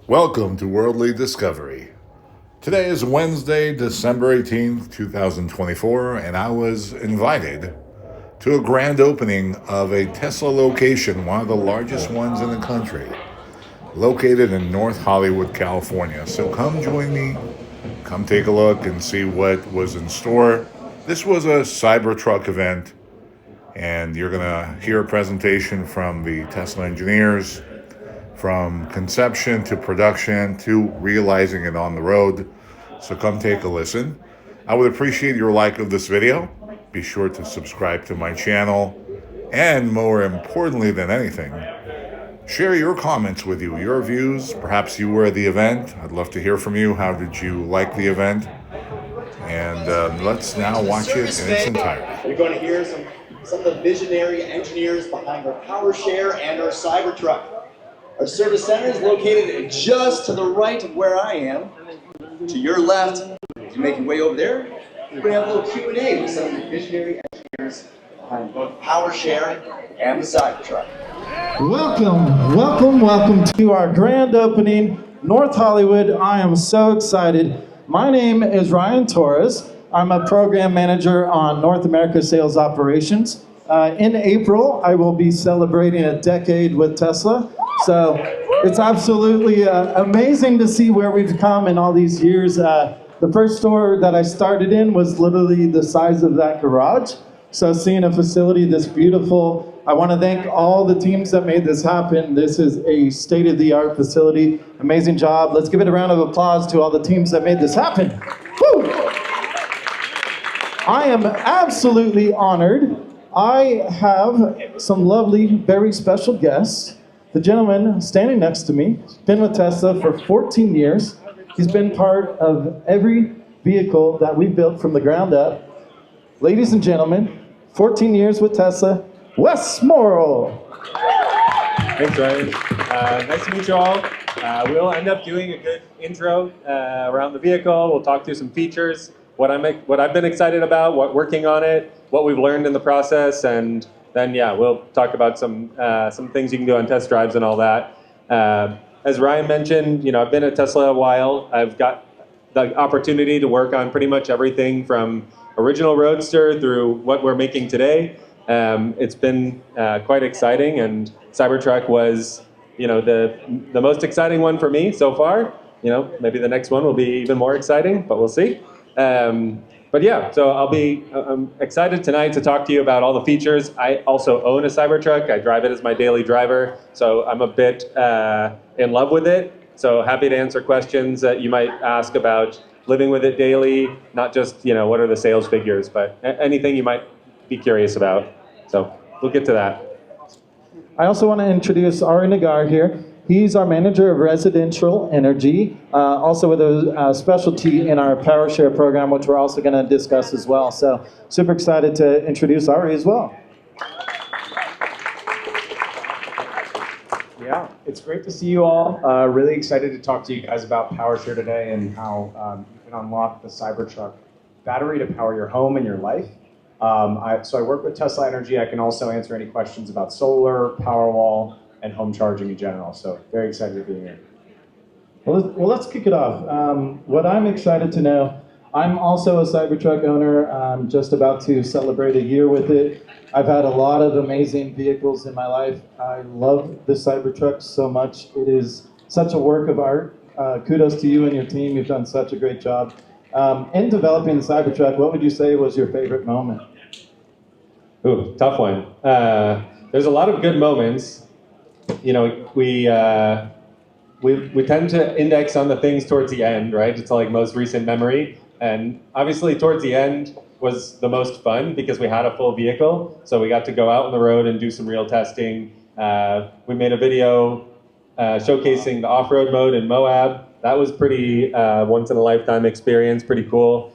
Welcome to Worldly Discovery. Today is Wednesday, December 18th, 2024, and I was invited to a grand opening of a Tesla location, one of the largest ones in the country, located in North Hollywood, California. So come join me, come take a look and see what was in store. This was a Cybertruck event, and you're going to hear a presentation from the Tesla engineers, from conception to production to realizing it on the road. So come take a listen. I would appreciate your like of this video. Be sure to subscribe to my channel. And more importantly than anything, share your comments with you, your views. Perhaps you were at the event. I'd love to hear from you. How did you like the event? And let's now watch it in its entirety. You're going to hear some of the visionary engineers behind our Powershare and our Cybertruck. Our service center is located just to the right of where I am. To your left, as you make your way over there, we're going to have a little Q&A with some of the visionary engineers behind both Powershare and the Cybertruck. Welcome to our grand opening, North Hollywood. I am so excited. My name is Ryan Torres. I'm a program manager on North America Sales Operations. In April, I will be celebrating a decade with Tesla. So it's absolutely amazing to see where we've come in all these years. The first store that I started in was literally the size of that garage. So seeing a facility this beautiful, I want to thank all the teams that made this happen. This is a state-of-the-art facility. Amazing job. Let's give it a round of applause to all the teams that made this happen. Woo! I am absolutely honored. I have some lovely, very special guests. The gentleman standing next to me has been with Tesla for 14 years. He's been part of every vehicle that we've built from the ground up. Ladies and gentlemen, 14 years with Tesla, Wes Morrill. Thanks, Ryan. Nice to meet you all. We'll end up doing a good intro around the vehicle. We'll talk through some features, what I've been excited about, what working on it, what we've learned in the process, and then we'll talk about some things you can do on test drives and all that. As Ryan mentioned, I've been at Tesla a while. I've got the opportunity to work on pretty much everything from original Roadster through what we're making today. It's been quite exciting, and Cybertruck was, the most exciting one for me so far. Maybe the next one will be even more exciting, but we'll see. So I'm excited tonight to talk to you about all the features. I also own a Cybertruck. I drive it as my daily driver, so I'm a bit in love with it. So happy to answer questions that you might ask about living with it daily, not just, what are the sales figures, but anything you might be curious about. So we'll get to that. I also want to introduce Ari Nagar here. He's our manager of residential energy, also with a specialty in our Powershare program, which we're also going to discuss as well. So super excited to introduce Ari as well. Yeah, it's great to see you all. Really excited to talk to you guys about Powershare today and how you can unlock the Cybertruck battery to power your home and your life. So I work with Tesla Energy. I can also answer any questions about solar, Powerwall, and home charging in general. So very excited to be here. Well, let's kick it off. What I'm excited to know, I'm also a Cybertruck owner. I'm just about to celebrate a year with it. I've had a lot of amazing vehicles in my life. I love the Cybertruck so much. It is such a work of art. Kudos to you and your team. You've done such a great job. In developing the Cybertruck, what would you say was your favorite moment? Ooh, tough one. There's a lot of good moments. We tend to index on the things towards the end, right? It's like most recent memory. And obviously towards the end was the most fun because we had a full vehicle. So we got to go out on the road and do some real testing. We made a video showcasing the off-road mode in Moab. That was pretty once-in-a-lifetime experience, pretty cool.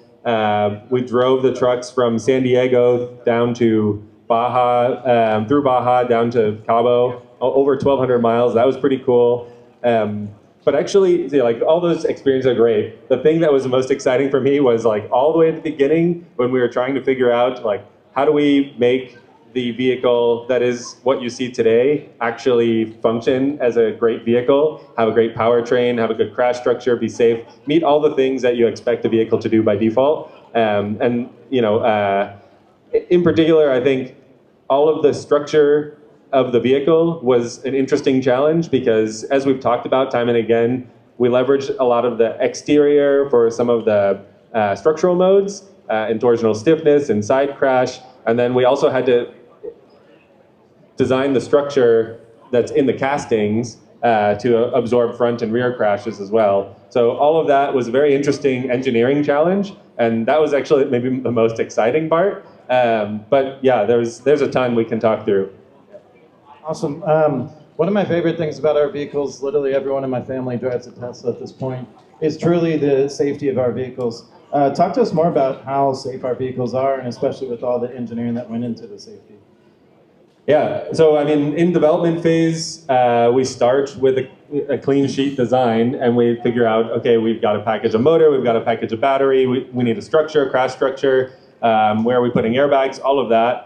We drove the trucks from San Diego down to Baja, through Baja down to Cabo, over 1,200 miles. That was pretty cool. But actually, all those experiences are great. The thing that was the most exciting for me was all the way at the beginning when we were trying to figure out how do we make the vehicle that is what you see today actually function as a great vehicle, have a great powertrain, have a good crash structure, be safe, meet all the things that you expect a vehicle to do by default. And you know, in particular, I think all of the structure of the vehicle was an interesting challenge because, as we've talked about time and again, we leveraged a lot of the exterior for some of the structural modes, in torsional stiffness and side crash, and then we also had to design the structure that's in the castings to absorb front and rear crashes as well. So all of that was a very interesting engineering challenge, and that was actually maybe the most exciting part. But yeah, there's a ton we can talk through. Awesome. One of my favorite things about our vehicles, literally everyone in my family drives a Tesla at this point, is truly the safety of our vehicles. Talk to us more about how safe our vehicles are, and especially with all the engineering that went into the safety. Yeah, so I mean, in development phase, we start with a clean sheet design, and we figure out, okay, we've got to package a motor, we've got to package a battery, we need a structure, a crash structure, where are we putting airbags, all of that.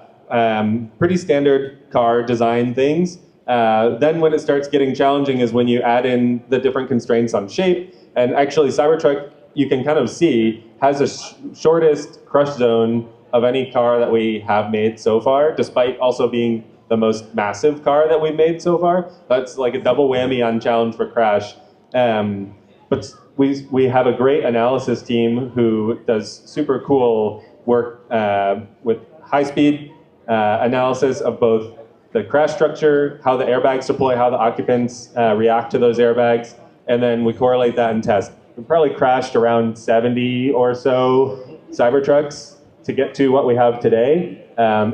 Pretty standard car design things. Then when it starts getting challenging is when you add in the different constraints on shape, and actually Cybertruck, you can kind of see, has the shortest crush zone of any car that we have made so far, despite also being the most massive car that we've made so far. That's like a double whammy on challenge for crash. But we have a great analysis team who does super cool work with high-speed analysis of both the crash structure, how the airbags deploy, how the occupants react to those airbags, and then we correlate that and test. We probably crashed around 70 or so Cybertrucks to get to what we have today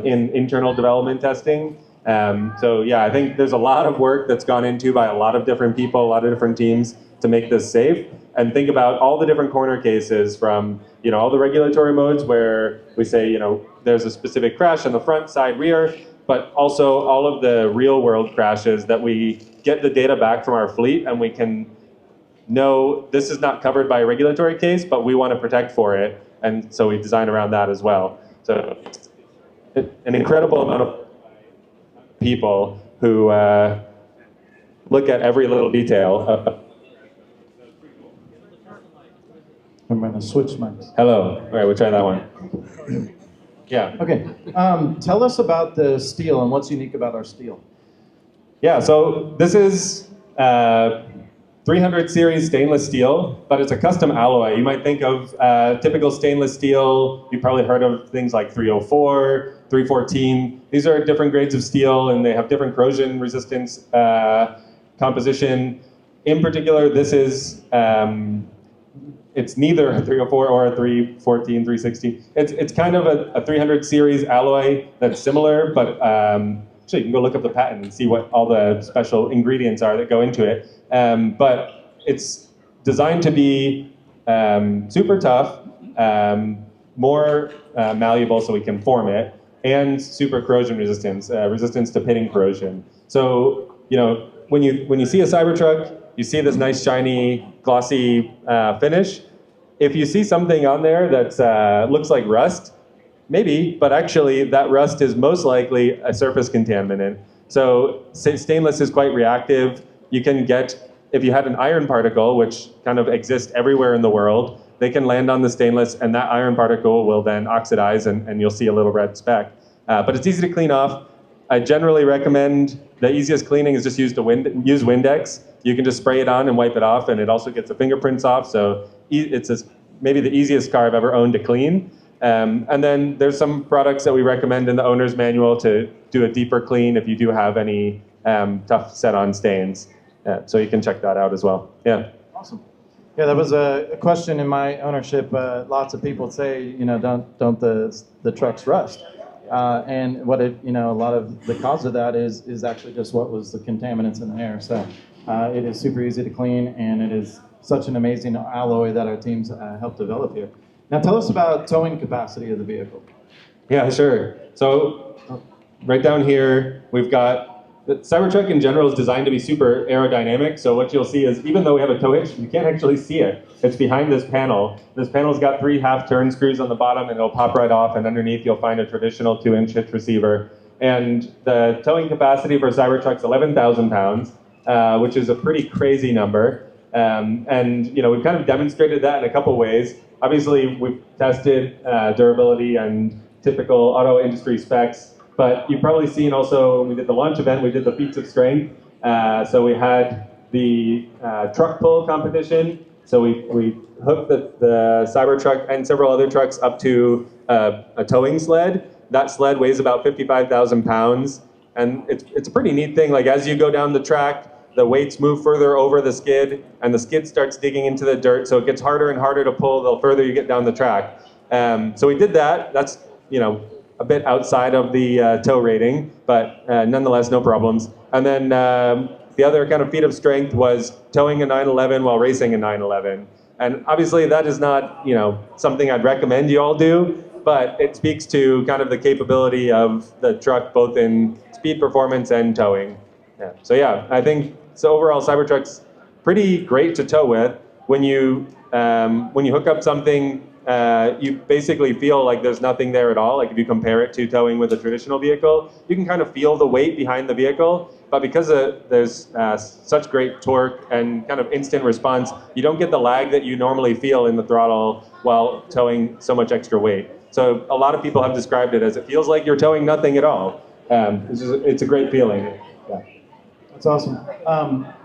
in internal development testing. So yeah, I think there's a lot of work that's gone into by a lot of different people, a lot of different teams to make this safe. And think about all the different corner cases from, you know, all the regulatory modes where we say, you know, there's a specific crash on the front, side, rear, but also all of the real world crashes that we get the data back from our fleet and we can know this is not covered by a regulatory case, but we want to protect for it. And so we design around that as well. So an incredible amount of people who look at every little detail. I'm going to switch mics. Hello. All right, we'll try that one. Yeah. Okay. Tell us about the steel and what's unique about our steel. Yeah, so this is 300 series stainless steel, but it's a custom alloy. You might think of typical stainless steel. You've probably heard of things like 304, 314. These are different grades of steel, and they have different corrosion resistance composition. In particular, this is it's neither a 304 or a 314, 360. It's kind of a 300 series alloy that's similar, but actually you can go look up the patent and see what all the special ingredients are that go into it. But it's designed to be super tough, more malleable so we can form it, and super corrosion resistance, resistance to pitting corrosion. So, you know, when you see a Cybertruck, you see this nice shiny glossy finish. If you see something on there that looks like rust, maybe, but actually that rust is most likely a surface contaminant. So stainless is quite reactive. You can get, if you had an iron particle, which kind of exists everywhere in the world, they can land on the stainless and that iron particle will then oxidize and you'll see a little red speck. But it's easy to clean off. I generally recommend the easiest cleaning is just use Windex. You can just spray it on and wipe it off, and it also gets the fingerprints off. So it's maybe the easiest car I've ever owned to clean. And then there's some products that we recommend in the owner's manual to do a deeper clean if you do have any tough set-on stains. So you can check that out as well. Yeah. Awesome. Yeah, that was a question in my ownership. Lots of people say, you know, don't the trucks rust? And what a lot of the cause of that is actually just what was the contaminants in the air. So it is super easy to clean, and it is such an amazing alloy that our teams helped develop here. Now tell us about towing capacity of the vehicle. Yeah, sure. So right down here, we've got the Cybertruck in general is designed to be super aerodynamic. So what you'll see is, even though we have a tow hitch, you can't actually see it. It's behind this panel. This panel's got 3 half-turn screws on the bottom, and it'll pop right off. And underneath, you'll find a traditional 2-inch hitch receiver. And the towing capacity for Cybertruck's 11,000 pounds, which is a pretty crazy number. And we've kind of demonstrated that in a couple ways. Obviously, we've tested durability and typical auto industry specs, but you've probably seen also when we did the launch event, we did the feats of strength. So we had the truck pull competition. So we hooked the Cybertruck and several other trucks up to a towing sled. That sled weighs about 55,000 pounds. And it's a pretty neat thing. Like as you go down the track, the weights move further over the skid, and the skid starts digging into the dirt, so it gets harder and harder to pull the further you get down the track. So we did that. That's a bit outside of the tow rating, but nonetheless, no problems. And then the other kind of feat of strength was towing a 911 while racing a 911. And obviously, that is not something I'd recommend you all do, but it speaks to kind of the capability of the truck, both in speed performance and towing. Yeah. So yeah, I think overall Cybertruck's pretty great to tow with. When you hook up something, you basically feel like there's nothing there at all. Like if you compare it to towing with a traditional vehicle, you can kind of feel the weight behind the vehicle. But because there's such great torque and kind of instant response, you don't get the lag that you normally feel in the throttle while towing so much extra weight. So a lot of people have described it as it feels like you're towing nothing at all. It's a great feeling. Yeah. That's awesome.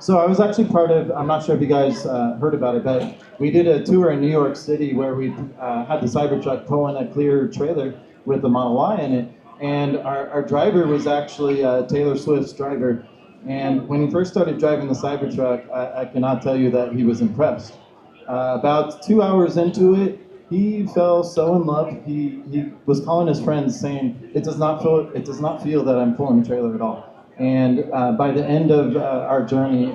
So I was actually part of, I'm not sure if you guys heard about it, but we did a tour in New York City where we had the Cybertruck pulling a clear trailer with the Model Y in it. And our driver was actually Taylor Swift's driver. And when he first started driving the Cybertruck, I cannot tell you that he was impressed. About 2 hours into it, he fell so in love. He was calling his friends saying, it does not feel that I'm pulling a trailer at all. And by the end of our journey,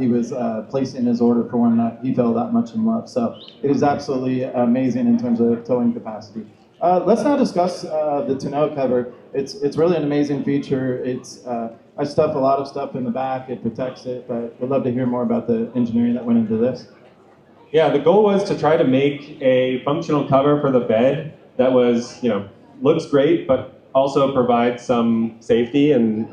he was placing his order for one that he fell that much in love. So it is absolutely amazing in terms of towing capacity. Let's now discuss the tonneau cover. It's really an amazing feature. I stuff a lot of stuff in the back. It protects it, but we'd love to hear more about the engineering that went into this. Yeah, the goal was to try to make a functional cover for the bed that was, looks great, but also provides some safety and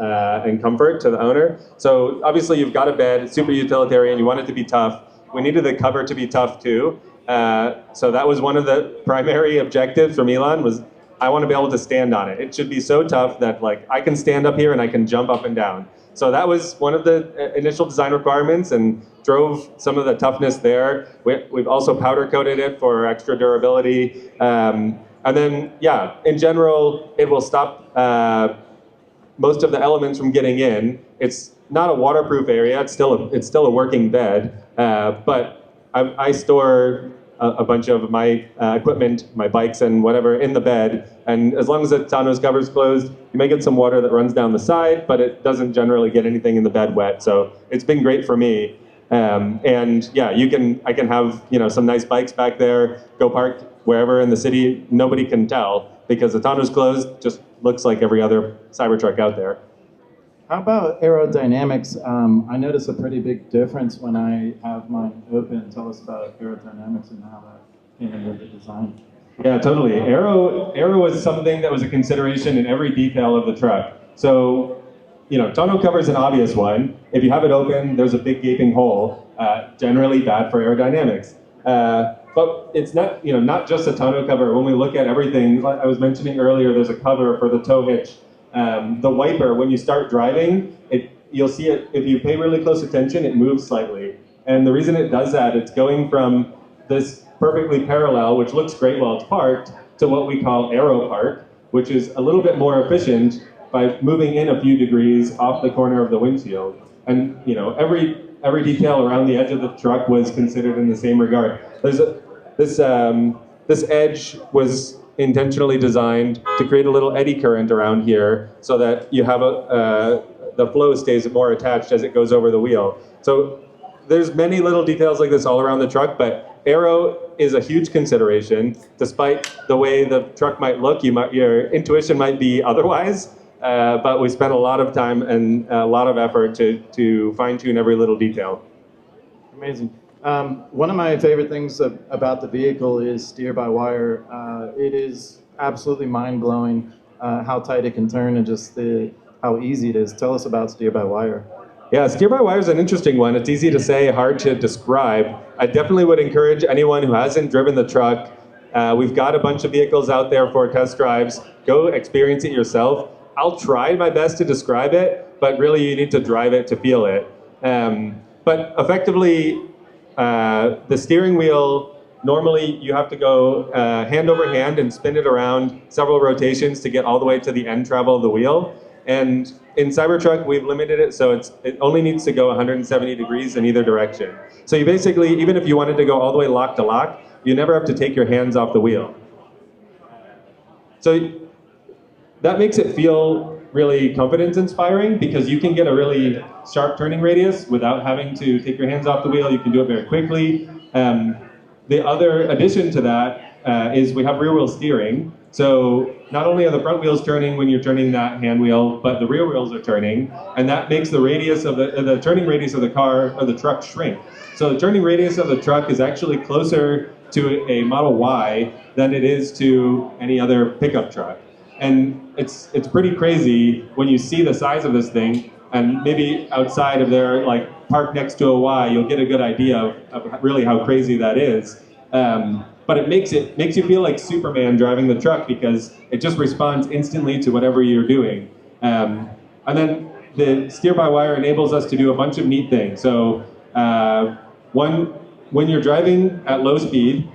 comfort to the owner. So obviously you've got a bed, it's super utilitarian, you want it to be tough. We needed the cover to be tough too. So that was one of the primary objectives from Elon was I want to be able to stand on it. It should be so tough that I can stand up here and I can jump up and down. So that was one of the initial design requirements and drove some of the toughness there. We've also powder coated it for extra durability. And then, in general, it will stop most of the elements from getting in. It's not a waterproof area. It's still a working bed. But I store a bunch of my equipment, my bikes and whatever, in the bed. And as long as the tonneau cover is closed, you may get some water that runs down the side, but it doesn't generally get anything in the bed wet. So it's been great for me. And I can have some nice bikes back there, go park wherever in the city. Nobody can tell because the tonneau's closed. Just looks like every other Cybertruck out there. How about aerodynamics? I notice a pretty big difference when I have mine open. Tell us about aerodynamics and how that came into the design. Yeah, totally. Aero was something that was a consideration in every detail of the truck. So, tonneau cover is an obvious one. If you have it open, there's a big gaping hole, generally bad for aerodynamics. But it's not just a tonneau cover. When we look at everything, like I was mentioning earlier, there's a cover for the tow hitch. The wiper, when you start driving, you'll see it, if you pay really close attention, it moves slightly. And the reason it does that, it's going from this perfectly parallel, which looks great while it's parked, to what we call aero park, which is a little bit more efficient by moving in a few degrees off the corner of the windshield. And every detail around the edge of the truck was considered in the same regard. This edge was intentionally designed to create a little eddy current around here so that you have the flow stays more attached as it goes over the wheel. So there's many little details like this all around the truck, but aero is a huge consideration. Despite the way the truck might look, your intuition might be otherwise, but we spent a lot of time and a lot of effort to fine-tune every little detail. Amazing. One of my favorite things about the vehicle is steer-by-wire. It is absolutely mind-blowing how tight it can turn and just how easy it is. Tell us about steer-by-wire. Yeah, steer-by-wire is an interesting one. It's easy to say, hard to describe. I definitely would encourage anyone who hasn't driven the truck. We've got a bunch of vehicles out there for test drives. Go experience it yourself. I'll try my best to describe it, but really you need to drive it to feel it. But effectively, the steering wheel, normally you have to go hand over hand and spin it around several rotations to get all the way to the end travel of the wheel. And in Cybertruck, we've limited it so it only needs to go 170 degrees in either direction. So you basically, even if you wanted to go all the way lock to lock, you never have to take your hands off the wheel. So that makes it feel really confidence inspiring because you can get a really sharp turning radius without having to take your hands off the wheel. You can do it very quickly. The other addition to that is we have rear wheel steering. So not only are the front wheels turning when you're turning that hand wheel, but the rear wheels are turning, and that makes the radius of the turning radius of the car or the truck shrink. So the turning radius of the truck is actually closer to a Model Y than it is to any other pickup truck. And it's pretty crazy when you see the size of this thing, and maybe outside of there, like parked next to a Y, you'll get a good idea of really how crazy that is. But it makes you feel like Superman driving the truck because it just responds instantly to whatever you're doing. And then the steer-by-wire enables us to do a bunch of neat things. So one, when you're driving at low speed,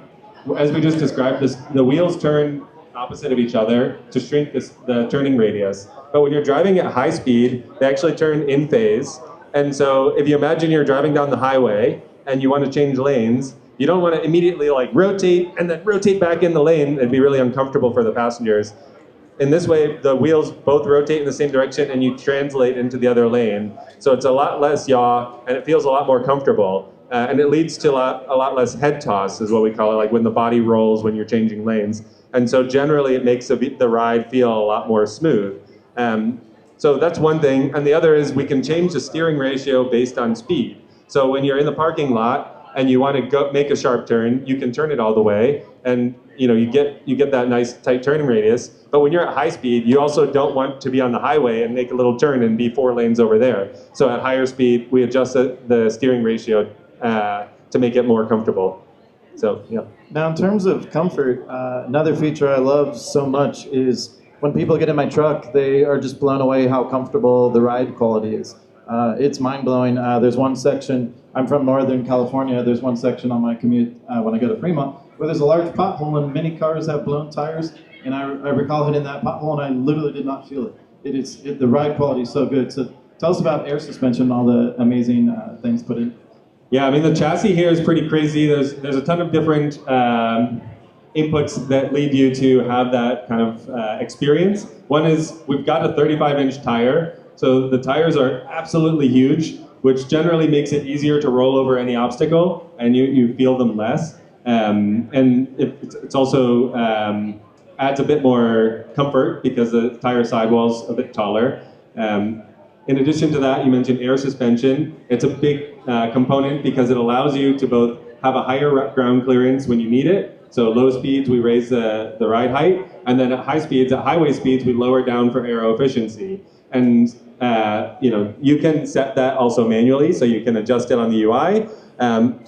as we just described, the wheels turn opposite of each other to shrink the turning radius. But when you're driving at high speed, they actually turn in phase. And so if you imagine you're driving down the highway and you want to change lanes, you don't want to immediately like rotate and then rotate back in the lane. It'd be really uncomfortable for the passengers. In this way, the wheels both rotate in the same direction and you translate into the other lane. So it's a lot less yaw and it feels a lot more comfortable. And it leads to a lot less head toss is what we call it, like when the body rolls when you're changing lanes. And so generally it makes the ride feel a lot more smooth. So that's one thing. And the other is we can change the steering ratio based on speed. So when you're in the parking lot and you want to make a sharp turn, you can turn it all the way. And you get that nice tight turning radius. But when you're at high speed, you also don't want to be on the highway and make a little turn and be 4 lanes over there. So at higher speed, we adjust the steering ratio to make it more comfortable. So, yeah. Now, in terms of comfort, another feature I love so much is when people get in my truck, they are just blown away how comfortable the ride quality is. It's mind-blowing. There's one section, I'm from Northern California, there's one section on my commute when I go to Fremont where there's a large pothole and many cars have blown tires, and I recall hitting that pothole and I literally did not feel it. The ride quality is so good. So tell us about air suspension and all the amazing things put in. Yeah, I mean, the chassis here is pretty crazy. There's a ton of different inputs that lead you to have that kind of experience. One is we've got a 35-inch tire. So the tires are absolutely huge, which generally makes it easier to roll over any obstacle, and you feel them less. And it's also adds a bit more comfort because the tire sidewall's a bit taller. In addition to that, you mentioned air suspension. It's a big component because it allows you to both have a higher ground clearance when you need it. So low speeds, we raise the ride height. And then at high speeds, at highway speeds, we lower down for aero efficiency. And you can set that also manually, so you can adjust it on the UI.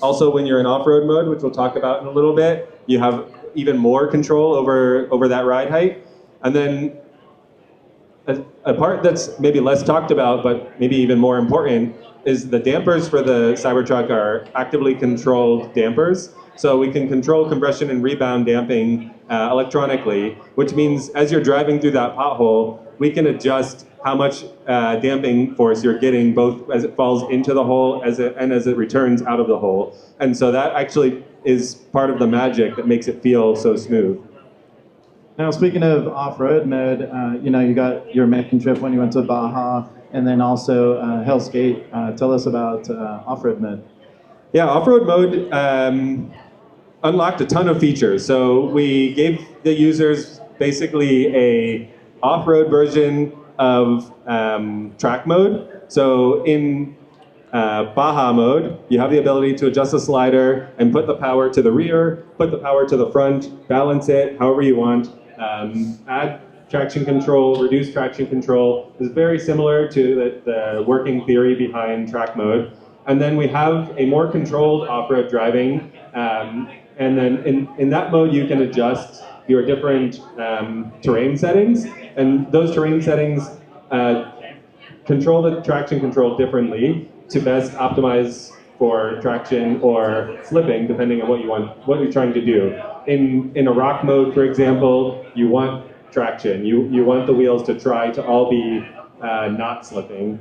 Also, when you're in off-road mode, which we'll talk about in a little bit, you have even more control over that ride height. And then a part that's maybe less talked about, but maybe even more important, is the dampers for the Cybertruck are actively controlled dampers. So we can control compression and rebound damping electronically, which means as you're driving through that pothole, we can adjust how much damping force you're getting, both as it falls into the hole and as it returns out of the hole. And so that actually is part of the magic that makes it feel so smooth. Now, speaking of off-road mode, you got your American trip when you went to Baja, and then also Hell's Gate. Tell us about off-road mode. Yeah, off-road mode unlocked a ton of features. So we gave the users basically a off-road version of track mode. So in Baja mode, you have the ability to adjust the slider and put the power to the rear, put the power to the front, balance it however you want, add traction control, reduced traction control is very similar to the working theory behind track mode. And then we have a more controlled off-road driving. And then in that mode, you can adjust your different terrain settings. And those terrain settings control the traction control differently to best optimize for traction or slipping, depending on what you're trying to do. In a rock mode, for example, you want traction. You want the wheels to try to all be not slipping,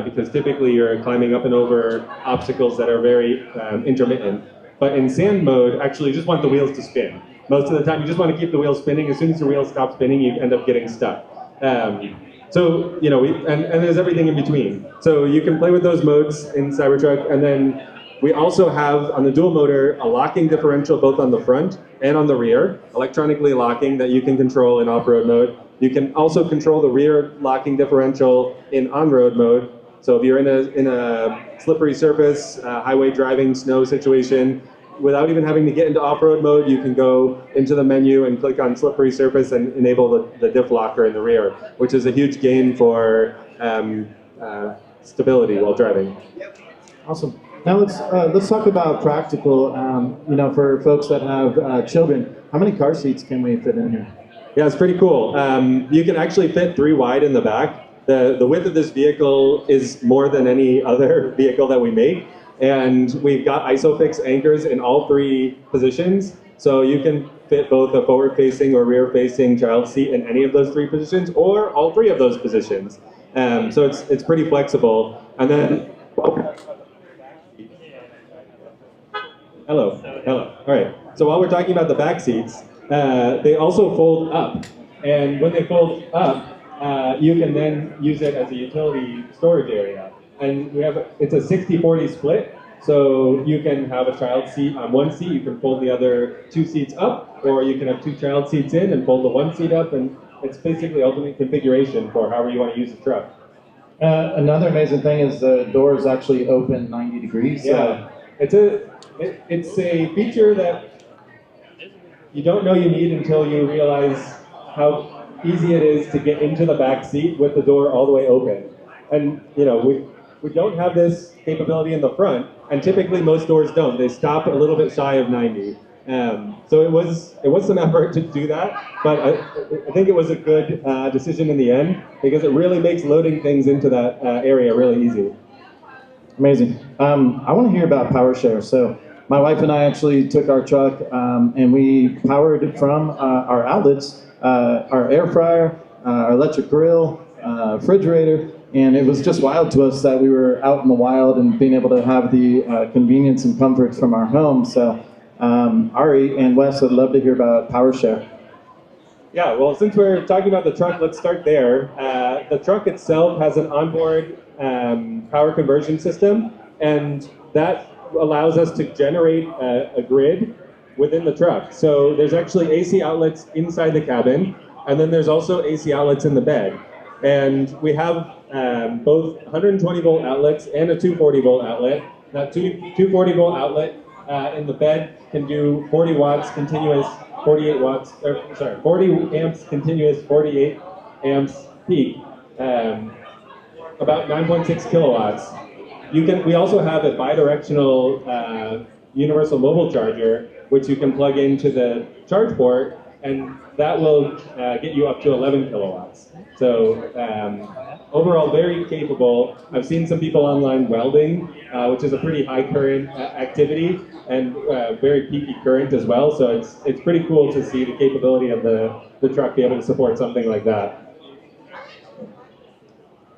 because typically you're climbing up and over obstacles that are very intermittent. But in sand mode, actually, you just want the wheels to spin. Most of the time, you just want to keep the wheels spinning. As soon as the wheels stop spinning, you end up getting stuck. So, you know, and there's everything in between. So you can play with those modes in Cybertruck, and then we also have, on the dual motor, a locking differential both on the front and on the rear, electronically locking that you can control in off-road mode. You can also control the rear locking differential in on-road mode. So if you're in a slippery surface, highway driving, snow situation, without even having to get into off-road mode, you can go into the menu and click on slippery surface and enable the diff locker in the rear, which is a huge gain for stability while driving. Awesome. Now let's talk about practical. You know, for folks that have children, how many car seats can we fit in here? Yeah, it's pretty cool. You can actually fit 3 wide in the back. The width of this vehicle is more than any other vehicle that we make. And we've got ISOFIX anchors in all 3 positions. So you can fit both a forward-facing or rear-facing child seat in any of those 3 positions, or all 3 of those positions. So it's pretty flexible. And then, hello. All right. So while we're talking about the back seats, they also fold up. And when they fold up, you can then use it as a utility storage area. And it's a 60-40 split, so you can have a child seat on one seat, you can fold the other 2 seats up, or you can have 2 child seats in and fold the 1 seat up, and it's basically ultimate configuration for however you want to use the truck. Another amazing thing is the doors actually open 90 degrees. Yeah, it's a feature that you don't know you need until you realize how easy it is to get into the back seat with the door all the way open. And you know, we don't have this capability in the front, and typically most doors don't. They stop a little bit shy of 90. So it was some effort to do that, but I think it was a good decision in the end, because it really makes loading things into that area really easy. Amazing. I want to hear about Powershare. So my wife and I actually took our truck and we powered it from our outlets, our air fryer, our electric grill, refrigerator, and it was just wild to us that we were out in the wild and being able to have the convenience and comforts from our home. So Ari and Wes, I'd love to hear about Powershare. Yeah, well, since we're talking about the truck, let's start there. The truck itself has an onboard power conversion system, and that allows us to generate a grid within the truck. So there's actually AC outlets inside the cabin, and then there's also AC outlets in the bed. And we have both 120 volt outlets and a 240 volt outlet. That 240 volt outlet in the bed can do 40 watts continuous, 40 amps continuous, 48 amps peak, about 9.6 kilowatts. We also have a bidirectional universal mobile charger, which you can plug into the charge port, and that will get you up to 11 kilowatts. So overall, very capable. I've seen some people online welding, which is a pretty high current activity, and very peaky current as well. So it's pretty cool to see the capability of the truck be able to support something like that.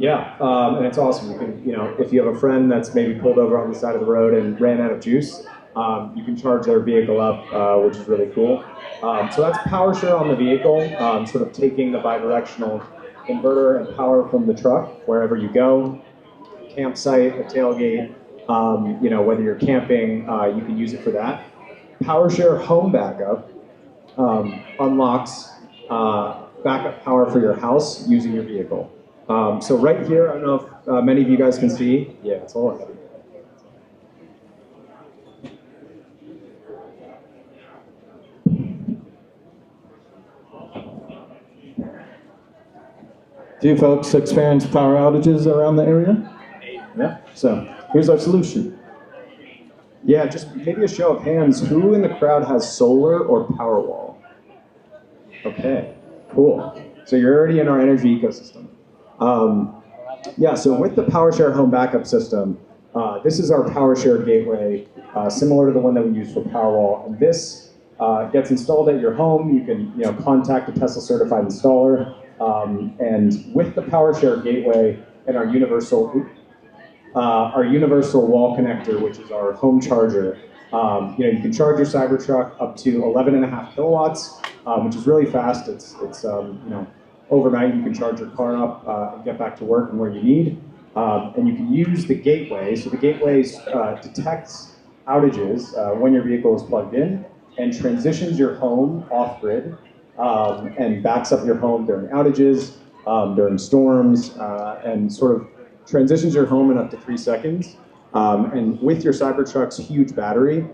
Yeah, and it's awesome. You can, if you have a friend that's maybe pulled over on the side of the road and ran out of juice, you can charge their vehicle up, which is really cool. So that's Powershare on the vehicle, sort of taking the bidirectional inverter and power from the truck wherever you go, campsite, a tailgate, whether you're camping, you can use it for that. Powershare Home Backup unlocks backup power for your house using your vehicle. So right here, I don't know if many of you guys can see. Yeah, it's all heavy. Do you folks experience power outages around the area? Yeah, so here's our solution. Yeah, just maybe a show of hands. Who in the crowd has solar or Powerwall? Okay, cool. So you're already in our energy ecosystem. Yeah, so with the Powershare home backup system, this is our Powershare gateway, similar to the one that we use for Powerwall. And this gets installed at your home. You can contact a Tesla certified installer. And with the Powershare gateway and our universal wall connector, which is our home charger, you can charge your Cybertruck up to 11.5 kilowatts, which is really fast. It's overnight you can charge your car up and get back to work and where you need. And you can use the gateway. So the gateway detects outages when your vehicle is plugged in and transitions your home off-grid and backs up your home during outages, during storms, and sort of transitions your home in up to 3 seconds. And with your Cybertruck's huge battery,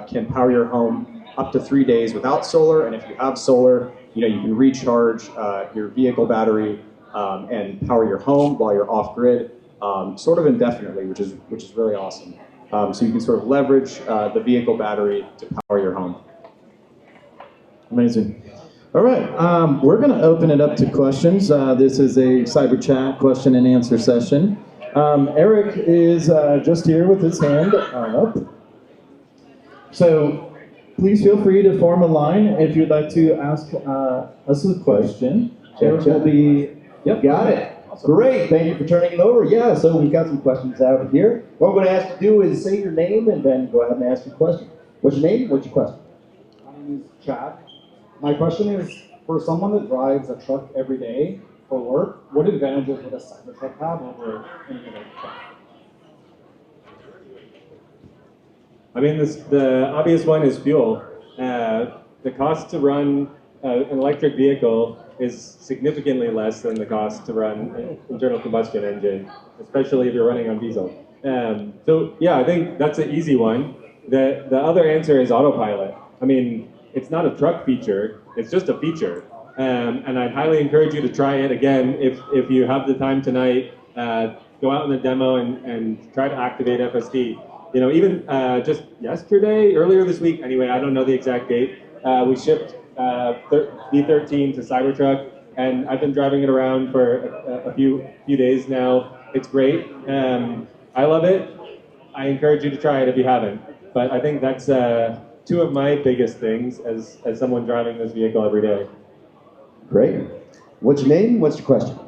can power your home up to 3 days without solar. And if you have solar, you can recharge your vehicle battery and power your home while you're off-grid, sort of indefinitely, which is really awesome. So you can sort of leverage the vehicle battery to power your home. Amazing. All right, we're going to open it up to questions. This is a cyber chat question and answer session. Eric is just here with his hand up. So please feel free to form a line if you'd like to ask us a question. Eric will be... Yep, got it. Great, thank you for turning it over. Yeah, so we've got some questions out here. What we're going to ask you to do is say your name and then go ahead and ask your question. What's your name? What's your question? My name is Chad. My question is, for someone that drives a truck every day for work, what advantages would a Cybertruck have over any other truck? I mean, the obvious one is fuel. The cost to run an electric vehicle is significantly less than the cost to run an internal combustion engine, especially if you're running on diesel. So yeah, I think that's an easy one. The other answer is autopilot. I mean, it's not a truck feature, it's just a feature. And I'd highly encourage you to try it again if you have the time tonight. Go out in the demo and try to activate FSD. Even just yesterday, earlier this week, anyway, I don't know the exact date, we shipped V13 to Cybertruck, and I've been driving it around for a few days now. It's great. I love it. I encourage you to try it if you haven't. But I think that's two of my biggest things as someone driving this vehicle every day. Great. What's your name? What's your question?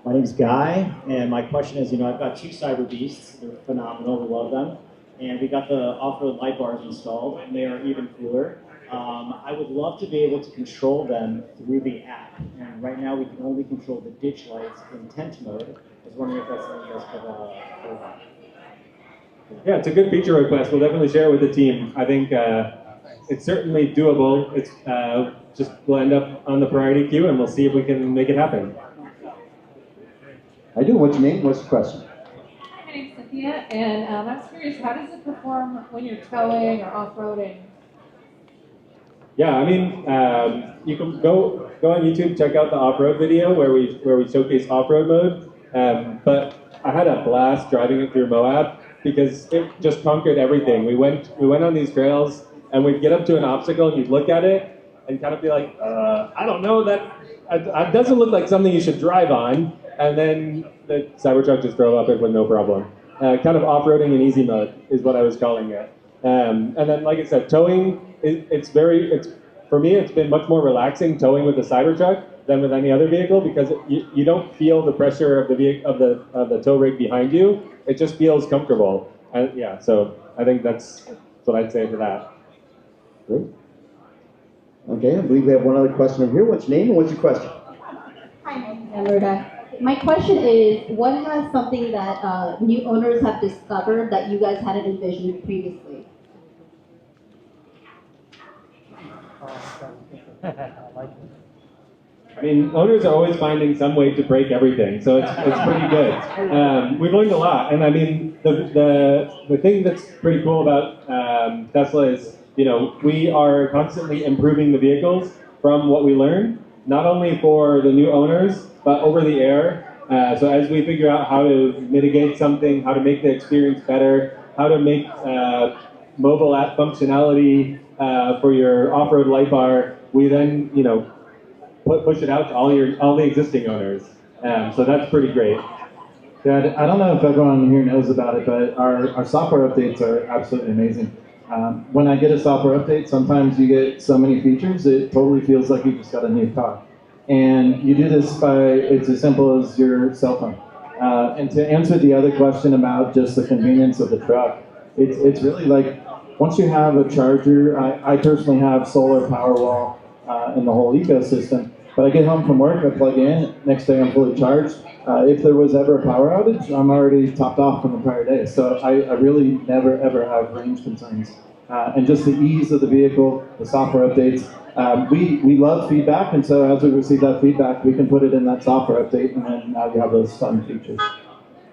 My name's Guy, and my question is, I've got 2 Cyber Beasts. They're phenomenal. We love them. And we got the off-road light bars installed, and they are even cooler. I would love to be able to control them through the app. And right now, we can only control the ditch lights in tent mode. I was wondering if that's something you guys could Yeah, it's a good feature request. We'll definitely share it with the team. I think it's certainly doable. It's just we'll end up on the priority queue, and we'll see if we can make it happen. I do. What's your name? What's your question? My name's Cynthia, and I was curious, how does it perform when you're towing or off-roading? Yeah, I mean, you can go on YouTube, check out the off-road video where we showcase off-road mode. But I had a blast driving it through Moab because it just conquered everything. We went on these trails, and we'd get up to an obstacle, and you'd look at it and kind of be like, I don't know, that doesn't look like something you should drive on. And then the Cybertruck just drove up it with no problem. Kind of off-roading in easy mode is what I was calling it. And then, like I said, towing, for me, it's been much more relaxing towing with the Cybertruck than with any other vehicle because you don't feel the pressure of the tow rig behind you. It just feels comfortable. And yeah, so I think that's what I'd say to that. Great. Okay, I believe we have one other question over here. What's your name and what's your question? Hi, my name is Alberta. My question is, what has something that new owners have discovered that you guys hadn't envisioned previously? I mean, owners are always finding some way to break everything, so it's pretty good. We've learned a lot, and I mean, the thing that's pretty cool about Tesla is, we are constantly improving the vehicles from what we learn. not only for the new owners, but over the air. So as we figure out how to mitigate something, how to make the experience better, how to make mobile app functionality for your off-road light bar, we then push it out to all the existing owners. So that's pretty great. Yeah, I don't know if everyone here knows about it, but our software updates are absolutely amazing. When I get a software update, sometimes you get so many features, it totally feels like you just got a new car. And you do this it's as simple as your cell phone. And to answer the other question about just the convenience of the truck, it's really like, once you have a charger, I personally have solar Powerwall in the whole ecosystem, but I get home from work, I plug in, next day I'm fully charged. If there was ever a power outage, I'm already topped off from the prior day. So I really never ever have range concerns. And just the ease of the vehicle, the software updates. We love feedback, and so as we receive that feedback, we can put it in that software update, and then now you have those fun features.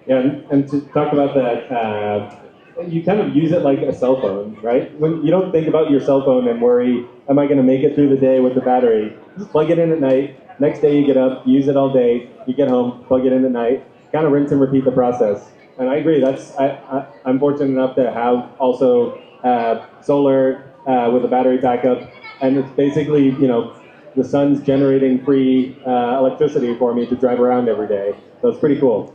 Yeah, and to talk about that, you kind of use it like a cell phone, right? When you don't think about your cell phone and worry, am I going to make it through the day with the battery? Just plug it in at night. Next day you get up, use it all day. You get home, plug it in at night. Kind of rinse and repeat the process. And I agree. I'm fortunate enough to have also solar with a battery backup, and it's basically the sun's generating free electricity for me to drive around every day. So it's pretty cool.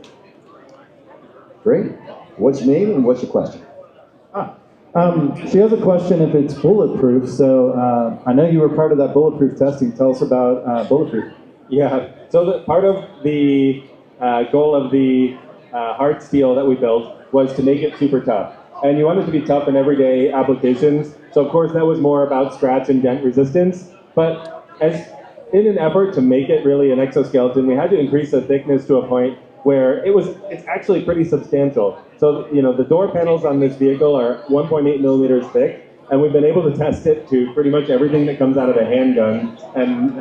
Great. What's your name and what's your question? She has a question if it's bulletproof. So I know you were part of that bulletproof testing. Tell us about bulletproof. Yeah. So part of the goal of the hard steel that we built was to make it super tough. And you want it to be tough in everyday applications. So of course that was more about scratch and dent resistance. But in an effort to make it really an exoskeleton, we had to increase the thickness to a point where it's actually pretty substantial. So the door panels on this vehicle are 1.8 millimeters thick, and we've been able to test it to pretty much everything that comes out of a handgun and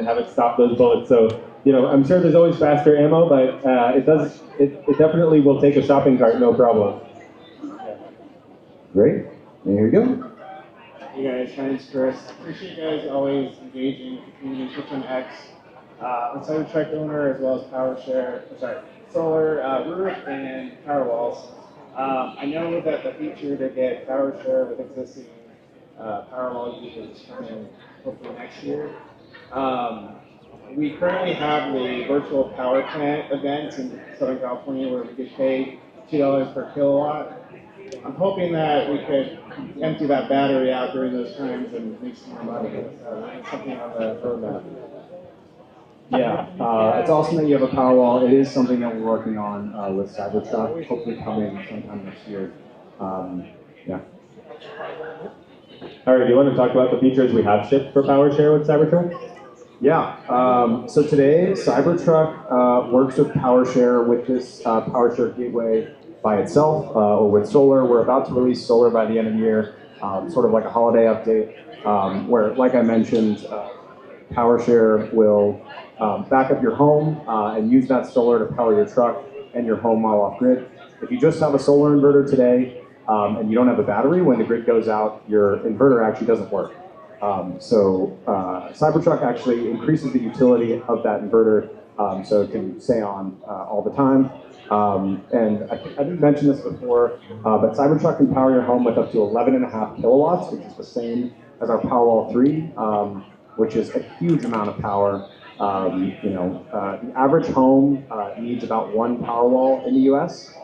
have it stop those bullets. So I'm sure there's always faster ammo, but it definitely will take a shopping cart, no problem. Great. There you go. Hey guys, my name's Chris. Appreciate you guys always engaging with the community, Kitchen X, a Cybertruck owner as well as Powershare, solar roof and Powerwalls. I know that the feature to get Powershare with existing Powerwall users is coming hopefully next year. We currently have the virtual power plant event in Southern California where we get paid $2 per kilowatt. I'm hoping that we could empty that battery out during those times and make some more money. That's something on the roadmap. Yeah, it's awesome that you have a Powerwall. It is something that we're working on with Cybertruck, hopefully coming sometime next year. Yeah. All right, do you want to talk about the features we have shipped for Powershare with Cybertruck? Yeah, so today Cybertruck works with Powershare with this Powershare gateway by itself or with solar. We're about to release solar by the end of the year, sort of like a holiday update, where, like I mentioned, Powershare will back up your home and use that solar to power your truck and your home while off grid. If you just have a solar inverter today and you don't have a battery, when the grid goes out, your inverter actually doesn't work. So Cybertruck actually increases the utility of that inverter so it can stay on all the time. And I didn't mention this before, but Cybertruck can power your home with up to 11.5 kilowatts, which is the same as our Powerwall 3, which is a huge amount of power. The average home needs about 1 Powerwall in the US.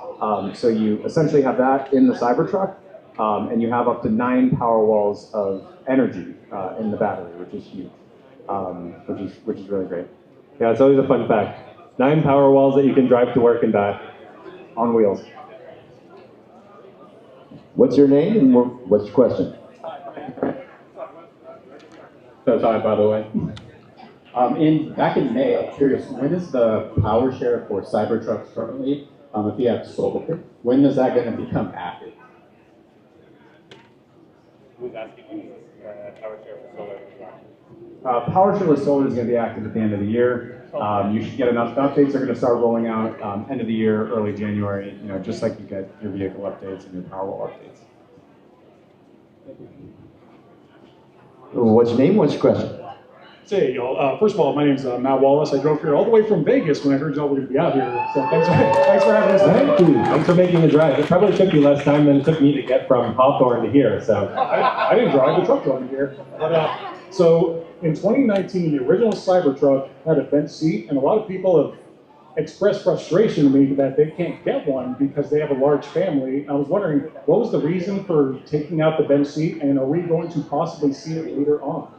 So you essentially have that in the Cybertruck, and you have up to 9 Powerwalls of energy in the battery, which is huge, which is really great. Yeah, it's always a fun fact. 9 Powerwalls that you can drive to work and back on wheels. What's your name and what's your question? So sorry, by the way. Back in May, I'm curious, when is the Powershare for Cybertrucks currently, if you have solar, when is that going to become active? Who's asking when Powershare for solar? Powershare with solar is going to be active at the end of the year. You should get enough updates. Are going to start rolling out end of the year, early January. Just like you get your vehicle updates and your Powerwall updates. What's your name? What's your question? Say, y'all. First of all, my name's Matt Wallace. I drove here all the way from Vegas when I heard y'all were going to be out here. So thanks for having us. Thank you. Thanks for making the drive. It probably took you less time than it took me to get from Hawthorne to here. So I didn't drive, the truck drove me here. But, so in 2019, the original Cybertruck had a bench seat, and a lot of people have expressed frustration to me that they can't get one because they have a large family. I was wondering, what was the reason for taking out the bench seat, and are we going to possibly see it later on?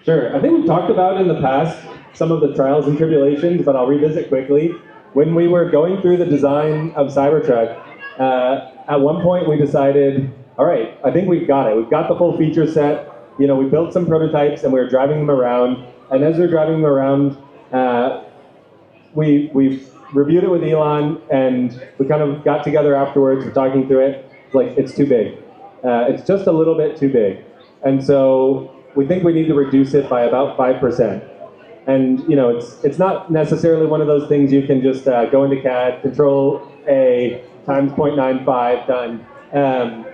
Sure. I think we've talked about in the past some of the trials and tribulations, but I'll revisit quickly. When we were going through the design of Cybertruck, at one point we decided, all right, I think we've got it. We've got the full feature set. You know, we built some prototypes and we were driving them around. And as we were driving them around, we reviewed it with Elon, and we kind of got together afterwards and talking through it. It's like, it's too big. It's just a little bit too big. And so we think we need to reduce it by about 5%. And you know, it's not necessarily one of those things you can just go into CAD, Control A, times 0.95, done.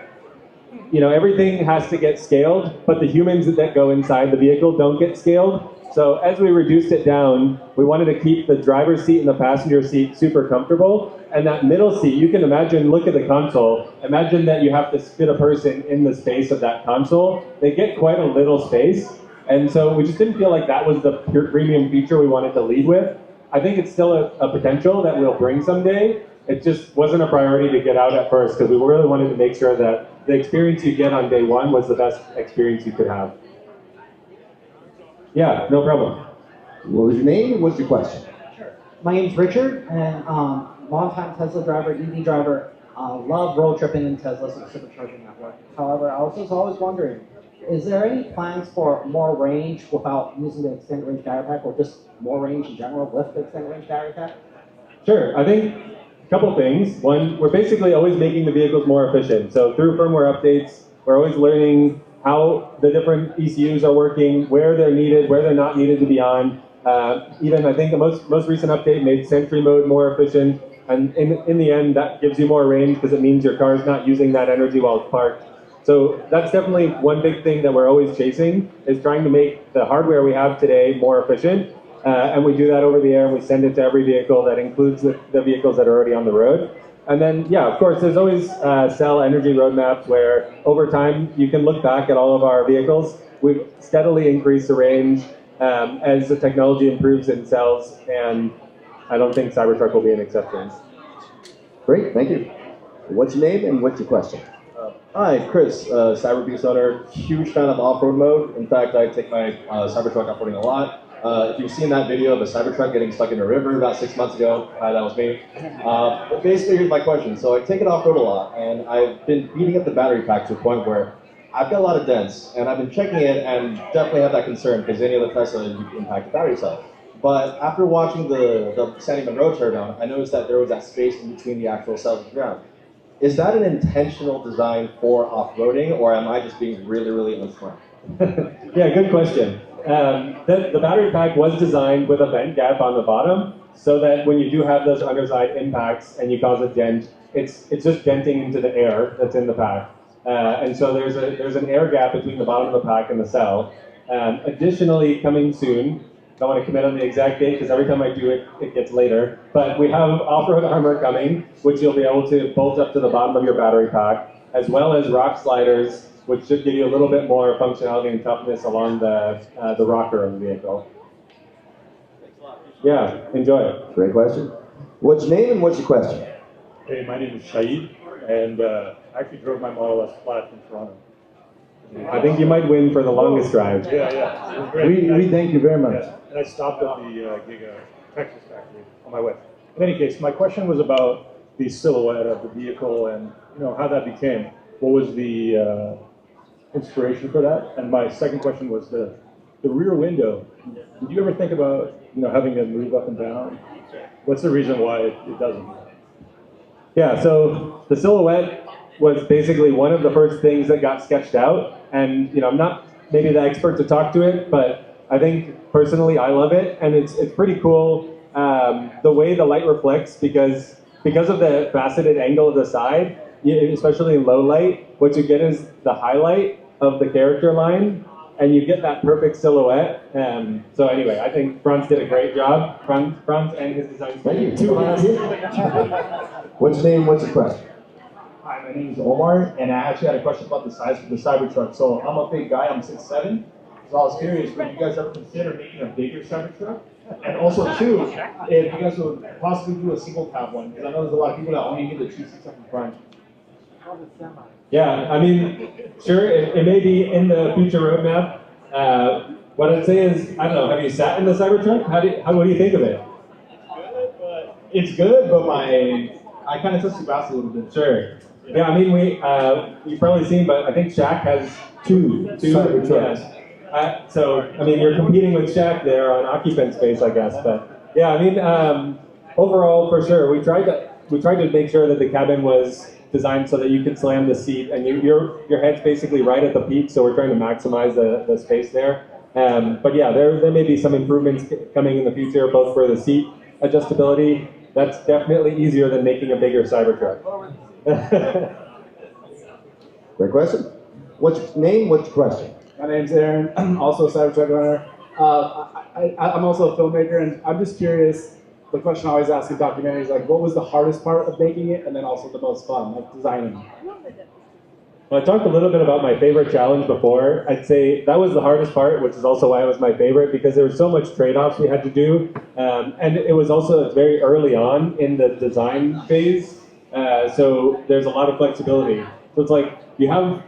You know, everything has to get scaled, but the humans that go inside the vehicle don't get scaled. So as we reduced it down, we wanted to keep the driver's seat and the passenger seat super comfortable. And that middle seat, you can imagine, look at the console. Imagine that you have to fit a person in the space of that console. They get quite a little space. And so we just didn't feel like that was the pure premium feature we wanted to lead with. I think it's still a potential that we'll bring someday. It just wasn't a priority to get out at first because we really wanted to make sure that the experience you get on day one was the best experience you could have. Yeah, no problem. What was your name? What's your question? My name's Richard, and longtime Tesla driver, EV driver. Love road tripping in Tesla, so the supercharging network. However, I was just always wondering, is there any plans for more range without using the extended range battery pack, or just more range in general with the extended range battery pack? Sure, I think a couple things. One, we're basically always making the vehicles more efficient. So through firmware updates, we're always learning how the different ECUs are working, where they're needed, where they're not needed to be on. Even I think the most recent update made Sentry mode more efficient, and in the end that gives you more range because it means your car's not using that energy while it's parked. So that's definitely one big thing that we're always chasing, is trying to make the hardware we have today more efficient. And we do that over the air, and we send it to every vehicle. That includes the vehicles that are already on the road. And then, yeah, of course, there's always cell energy roadmaps where over time you can look back at all of our vehicles. We've steadily increased the range as the technology improves in cells, and I don't think Cybertruck will be an exception. Great, thank you. What's your name and what's your question? Hi, Chris, Cyberbeast owner, huge fan of off-road mode. In fact, I take my Cybertruck off-roading a lot. If you've seen that video of a Cybertruck getting stuck in a river about 6 months ago, that was me. But basically, here's my question. So I take it off-road a lot, and I've been beating up the battery pack to a point where I've got a lot of dents, and I've been checking it, and definitely have that concern, because any other Tesla you impact the battery cell. But after watching the Sandy Monroe teardown, I noticed that there was that space in between the actual cells and the ground. Is that an intentional design for off-roading, or am I just being really, really unsmart? Yeah, good question. The battery pack was designed with a vent gap on the bottom, so that when you do have those underside impacts and you cause a dent, it's just denting into the air that's in the pack. And so there's an air gap between the bottom of the pack and the cell. Additionally, coming soon, don't want to commit on the exact date because every time I do it, it gets later. But we have off-road armor coming, which you'll be able to bolt up to the bottom of your battery pack, as well as rock sliders, which should give you a little bit more functionality and toughness along the rocker of the vehicle. Yeah, enjoy it. Great question. What's your name and what's your question? Hey, my name is Shahid, and I actually drove my Model S Plaid from Toronto. I think you might win for the longest drive. Yeah. It was great. We thank you very much. Yeah. And I stopped at the Giga Texas factory on my way. In any case, my question was about the silhouette of the vehicle and how that became. What was the inspiration for that? And my second question was the rear window. Did you ever think about having it move up and down? What's the reason why it doesn't? Yeah, so the silhouette was basically one of the first things that got sketched out. And I'm not maybe the expert to talk to it, but I think personally I love it, and it's pretty cool the way the light reflects because of the faceted angle of the side, especially in low light. What you get is the highlight of the character line, and you get that perfect silhouette. So anyway, I think Franz did a great job. Franz and his design. Thank you. Two hands here. What's your name? What's your question? Hi, my name is Omar, and I actually had a question about the size of the Cybertruck. So I'm a big guy, I'm 6'7", so I was curious, would you guys ever consider making a bigger Cybertruck? And also, too, if you guys would possibly do a single cab one, because I know there's a lot of people that only need the 2 seats up in front. Yeah, I mean, sure, it may be in the future roadmap. What I'd say is, I don't know, have you sat in the Cybertruck? What do you think of it? It's good, but I kind of touched the grass a little bit. Sure. Yeah, I mean, you've probably seen, but I think Shaq has two Cybertrucks. Yeah. So, I mean, you're competing with Shaq there on occupant space, I guess. But yeah, I mean, overall, for sure, we tried to make sure that the cabin was designed so that you could slam the seat, and your head's basically right at the peak. So we're trying to maximize the space there. But yeah, there may be some improvements coming in the future, both for the seat adjustability. That's definitely easier than making a bigger Cybertruck. Great question. What's your name? What's your question? My name's Aaron. I'm also a Cybertruck owner. I'm also a filmmaker, and I'm just curious. The question I always ask in documentaries, like, what was the hardest part of making it, and then also the most fun, like designing? Well, I talked a little bit about my favorite challenge before. I'd say that was the hardest part, which is also why it was my favorite, because there was so much trade-offs we had to do, and it was also very early on in the design phase, so there's a lot of flexibility. So it's like you have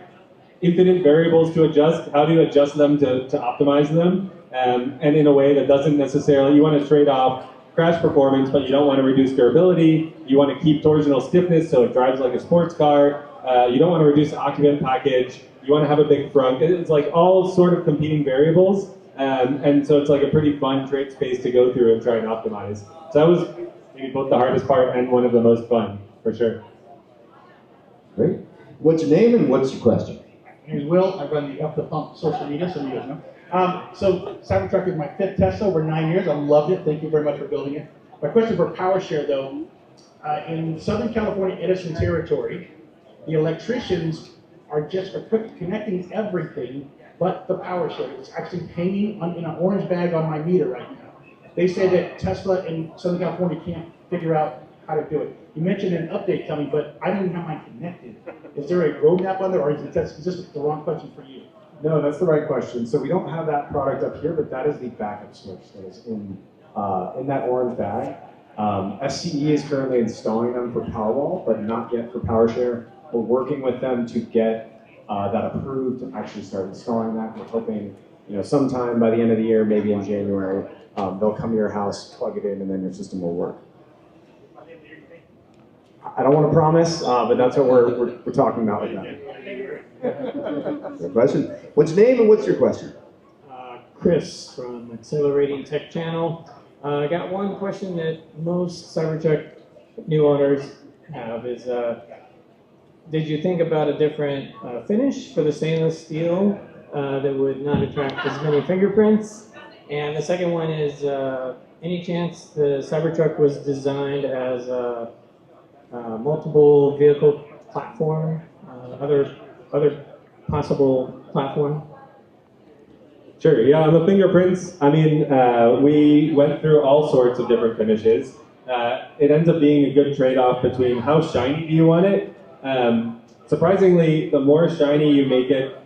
infinite variables to adjust. How do you adjust them to optimize them, and in a way that doesn't necessarily, you want to trade off crash performance, but you don't want to reduce durability. You want to keep torsional stiffness so it drives like a sports car. You don't want to reduce the occupant package. You want to have a big front. It's like all sort of competing variables. And so it's like a pretty fun trade space to go through and try and optimize. So that was maybe both the hardest part and one of the most fun, for sure. Great. What's your name and what's your question? My name is Will. I run the Up the Pump social media, so you guys know. So Cybertruck is my 5th Tesla over 9 years. I loved it. Thank you very much for building it. My question for Powershare, though, in Southern California, Edison territory, the electricians are connecting everything but the Powershare. It's actually hanging in an orange bag on my meter right now. They say that Tesla in Southern California can't figure out how to do it. You mentioned an update coming, but I don't even have mine connected. Is there a roadmap on there, or is this the wrong question for you? No, that's the right question. So we don't have that product up here, but that is the backup switch that is in that orange bag. SCE is currently installing them for Powerwall, but not yet for Powershare. We're working with them to get that approved to actually start installing that. We're hoping, sometime by the end of the year, maybe in January, they'll come to your house, plug it in, and then your system will work. I don't want to promise, but that's what we're talking about with them. Good question. What's your name and what's your question? Chris from Accelerating Tech Channel. I got one question that most Cybertruck new owners have is, did you think about a different finish for the stainless steel that would not attract as many fingerprints? And the second one is, any chance the Cybertruck was designed as a multiple vehicle platform, other possible platform? Sure, yeah, on the fingerprints, I mean, we went through all sorts of different finishes. It ends up being a good trade-off between how shiny do you want it. Surprisingly, the more shiny you make it,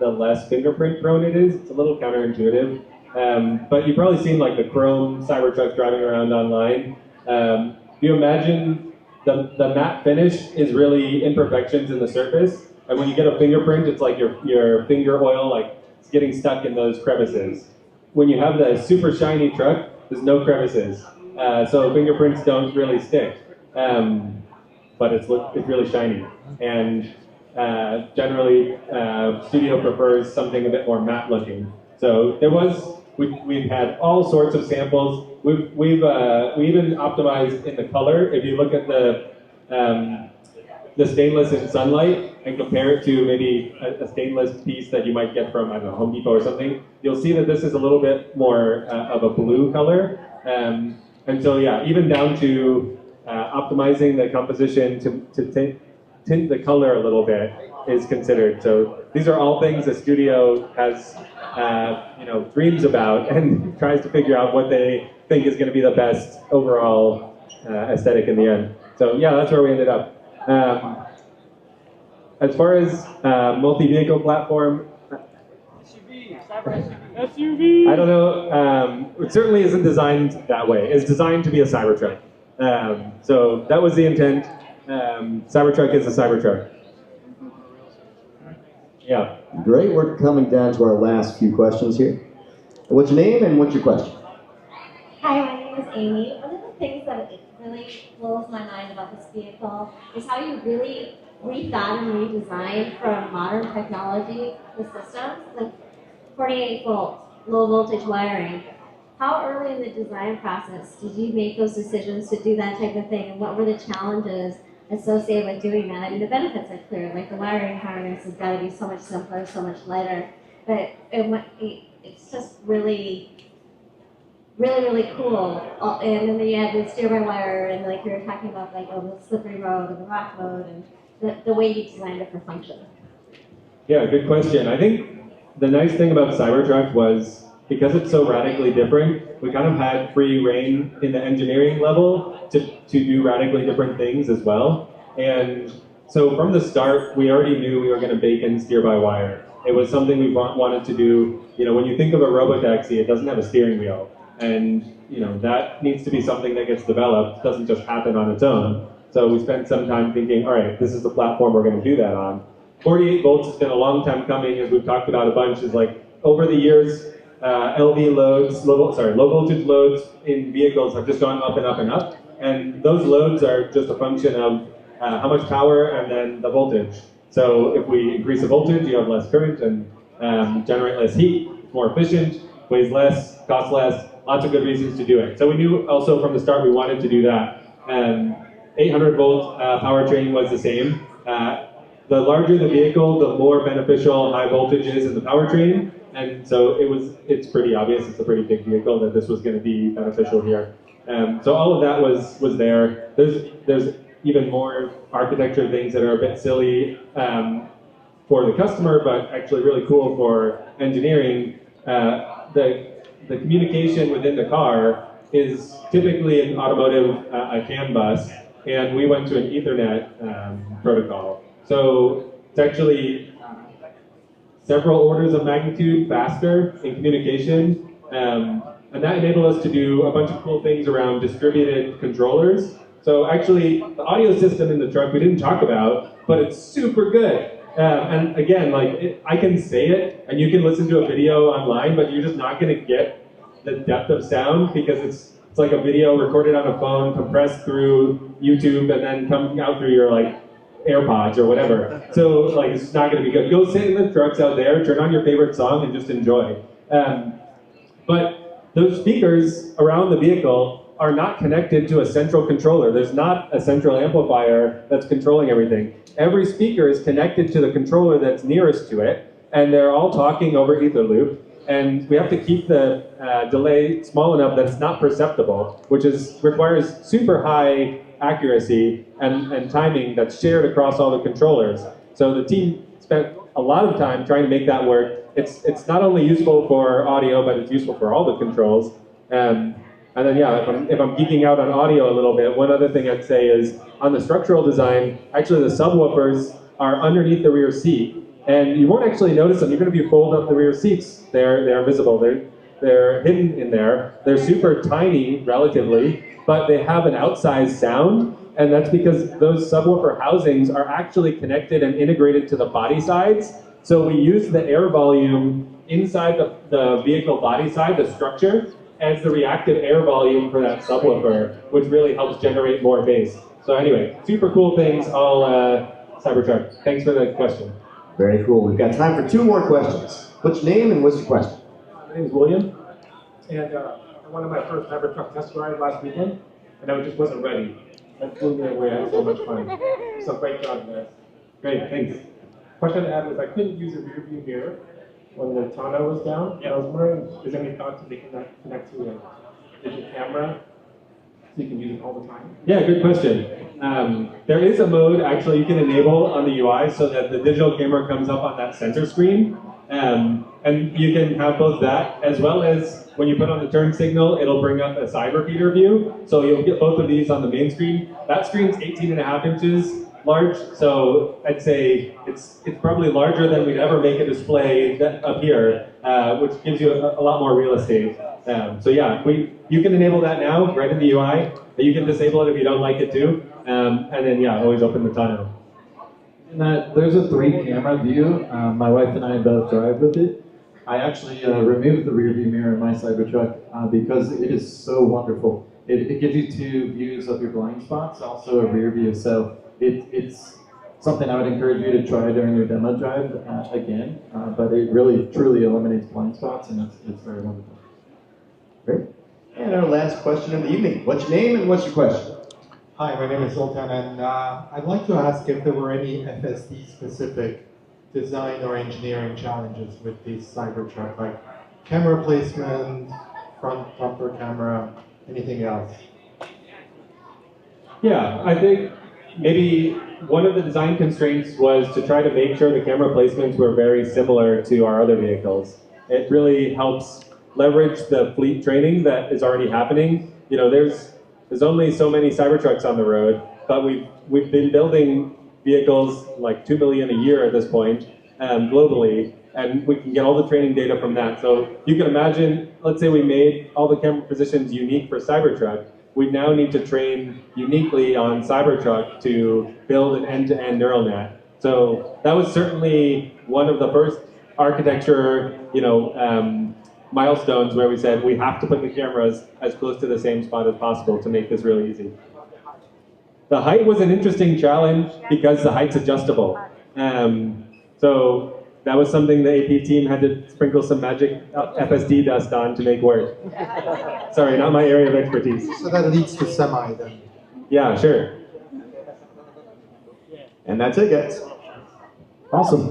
the less fingerprint prone it is. It's a little counterintuitive. But you've probably seen like the chrome Cybertruck driving around online. If you imagine the matte finish is really imperfections in the surface. And when you get a fingerprint, it's like your finger oil, like it's getting stuck in those crevices. When you have the super shiny truck, there's no crevices. So fingerprints don't really stick. But it's really shiny. And generally, Studio prefers something a bit more matte looking. So we've had all sorts of samples. We even optimized in the color. If you look at the stainless in sunlight and compare it to maybe a stainless piece that you might get from, I don't know, Home Depot or something, you'll see that this is a little bit more of a blue color. And so yeah, even down to optimizing the composition to tint the color a little bit is considered. So these are all things the studio has dreams about and tries to figure out what they think is going to be the best overall aesthetic in the end. So yeah, that's where we ended up. As far as multi-vehicle platform, SUV. I don't know. It certainly isn't designed that way. It's designed to be a Cybertruck. So that was the intent. Cybertruck is a Cybertruck. Yeah. Great. We're coming down to our last few questions here. What's your name and what's your question? Hi, my name is Amy. One of the things that really blows my mind about this vehicle is how you really rethought and redesigned from modern technology the systems, like 48 volt, low voltage wiring. How early in the design process did you make those decisions to do that type of thing, and what were the challenges associated with doing that? I mean, the benefits are clear, like the wiring harness has got to be so much simpler, so much lighter, but it's just really cool. And then you have the steer-by-wire, and like you were talking about, like, the slippery road and the rock mode, and the way you designed it for function. Yeah, good question. I think the nice thing about Cybertruck was, because it's so radically different, we kind of had free reign in the engineering level to do radically different things as well. And so from the start, we already knew we were going to bake in steer-by-wire. It was something we wanted to do. When you think of a robotaxi, it doesn't have a steering wheel. And that needs to be something that gets developed. It doesn't just happen on its own. So we spent some time thinking, all right, this is the platform we're going to do that on. 48 volts has been a long time coming, as we've talked about a bunch. Is like, over the years, LV loads, low voltage loads in vehicles have just gone up and up and up. And those loads are just a function of how much power and then the voltage. So if we increase the voltage, you have less current and generate less heat. It's more efficient, weighs less, costs less. Lots of good reasons to do it. So we knew also from the start we wanted to do that. 800 volt powertrain was the same. The larger the vehicle, the more beneficial high voltage is in the powertrain. And so it's pretty obvious, it's a pretty big vehicle, that this was going to be beneficial here. So all of that was there. There's even more architecture things that are a bit silly for the customer, but actually really cool for engineering. The communication within the car is typically in automotive a CAN bus, and we went to an Ethernet protocol. So it's actually several orders of magnitude faster in communication, and that enabled us to do a bunch of cool things around distributed controllers. So actually, the audio system in the truck we didn't talk about, but it's super good. And again, I can say it, and you can listen to a video online, but you're just not going to get the depth of sound, because it's like a video recorded on a phone, compressed through YouTube, and then coming out through your AirPods or whatever. So it's just not going to be good. Go sit in the trucks out there, turn on your favorite song, and just enjoy. But those speakers around the vehicle are not connected to a central controller. There's not a central amplifier that's controlling everything. Every speaker is connected to the controller that's nearest to it, and they're all talking over Etherloop. And we have to keep the delay small enough that it's not perceptible, which requires super high accuracy and timing that's shared across all the controllers. So the team spent a lot of time trying to make that work. It's not only useful for audio, but it's useful for all the controls. And then yeah, if I'm geeking out on audio a little bit, one other thing I'd say is on the structural design, actually the subwoofers are underneath the rear seat. And you won't actually notice them, even if you fold up the rear seats. They're visible, they're hidden in there. They're super tiny, relatively, but they have an outsized sound, and that's because those subwoofer housings are actually connected and integrated to the body sides. So we use the air volume inside the vehicle body side, the structure, as the reactive air volume for that subwoofer, which really helps generate more bass. So anyway, super cool things, all Cybertruck. Thanks for the question. Very cool. We've got time for 2 more questions. What's your name and what's your question? My name is William, and I went on my first Cybertruck test ride last weekend, and I just wasn't ready. That blew me away. I had so much fun. So great job, guys. Great, thanks. Question I had was I couldn't use a rear view mirror when the tonneau was down. Yeah. I was wondering, is there any thought to making that connect to a digital camera so you can use it all the time? Yeah, good question. There is a mode actually you can enable on the UI so that the digital camera comes up on that center screen. And you can have both that, as well as when you put on the turn signal, it'll bring up a side repeater view. So you'll get both of these on the main screen. That screen's 18.5 inches large, so I'd say it's probably larger than we'd ever make a display up here, which gives you a lot more real estate. So yeah, you can enable that now right in the UI. You can disable it if you don't like it too, and then yeah, always open the tonneau. And there's a 3-camera view. My wife and I both drive with it. I actually removed the rear view mirror in my Cybertruck because it is so wonderful. It gives you 2 views of your blind spots, also a rear view. So it's something I would encourage you to try during your demo drive again. But it really, truly eliminates blind spots, and it's very wonderful. Great. And our last question of the evening. What's your name and what's your question? Hi, my name is Zoltan, and I'd like to ask if there were any FSD-specific design or engineering challenges with this Cybertruck, like camera placement, front bumper camera, anything else? Yeah, I think maybe one of the design constraints was to try to make sure the camera placements were very similar to our other vehicles. It really helps leverage the fleet training that is already happening. You know, there's only so many Cybertrucks on the road, but we've been building vehicles like 2 million a year at this point, globally, and we can get all the training data from that. So you can imagine, let's say we made all the camera positions unique for Cybertruck. We now need to train uniquely on Cybertruck to build an end-to-end neural net. So that was certainly one of the first architecture, milestones where we said we have to put the cameras as close to the same spot as possible to make this really easy. The height was an interesting challenge because the height's adjustable. So that was something the AP team had to sprinkle some magic FSD dust on to make work. Sorry, not my area of expertise. So that leads to semi then. Yeah, sure. And that's it, guys. Awesome.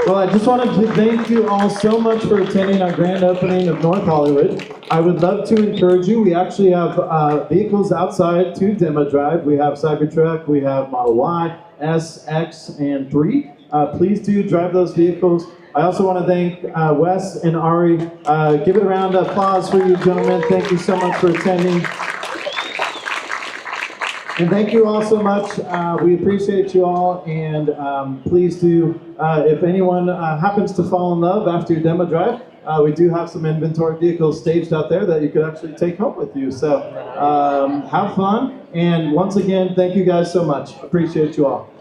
Well, I just wanted to thank you all so much for attending our grand opening of North Hollywood. I would love to encourage you. We actually have vehicles outside to demo drive. We have Cybertruck, we have Model Y, S, X, and 3. Please do drive those vehicles. I also want to thank Wes and Ari. Give it a round of applause for you gentlemen. Thank you so much for attending. And thank you all so much. We appreciate you all, and please do, if anyone happens to fall in love after your demo drive, we do have some inventory vehicles staged out there that you could actually take home with you. So have fun, and once again, thank you guys so much. Appreciate you all.